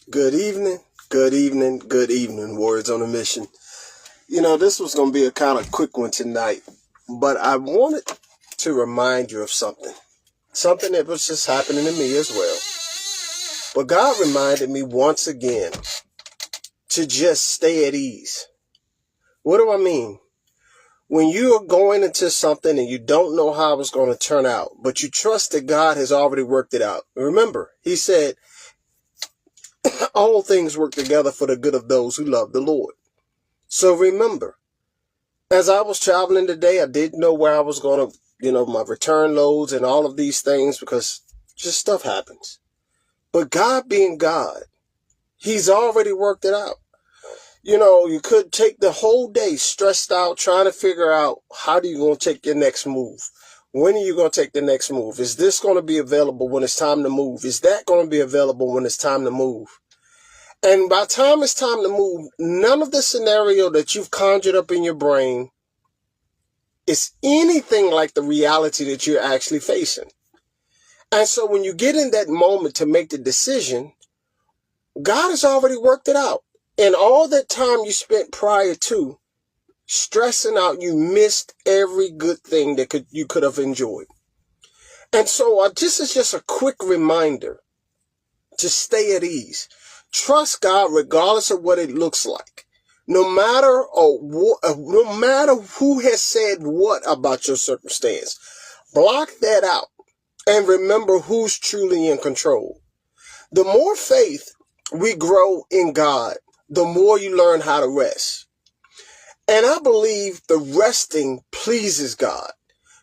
Good evening, good evening, good evening, Words on a Mission. This was going to be a kind of quick one tonight, but I wanted to remind you of something that was just happening to me as well. But God reminded me once again to just stay at ease. What do I mean? When you are going into something and you don't know how it's going to turn out, but you trust that God has already worked it out. Remember, he said, all things work together for the good of those who love the Lord. So remember, as I was traveling today, I didn't know where I was going to, my return loads and all of these things because just stuff happens. But God being God, he's already worked it out. You could take the whole day stressed out trying to figure out how you going to take your next move. When are you going to take the next move? Is this going to be available when it's time to move? Is that going to be available when it's time to move? And by the time it's time to move, none of the scenario that you've conjured up in your brain is anything like the reality that you're actually facing. And so when you get in that moment to make the decision, God has already worked it out. And all that time you spent prior to stressing out, you missed every good thing that you could have enjoyed. And so this is just a quick reminder to stay at ease. Trust God regardless of what it looks like. No matter who has said what about your circumstance, block that out and remember who's truly in control. The more faith we grow in God, the more you learn how to rest. And I believe the resting pleases God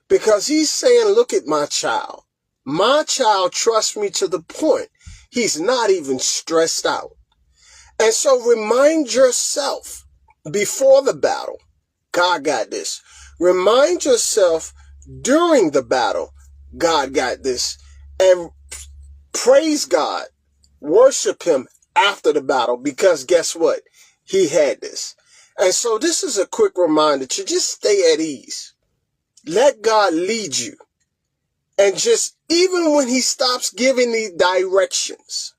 because he's saying, look at my child. My child trusts me to the point he's not even stressed out. And so remind yourself before the battle, God got this. Remind yourself during the battle, God got this. And praise God, worship him after the battle because guess what? He had this. And so this is a quick reminder to just stay at ease. Let God lead you. And just even when he stops giving the directions,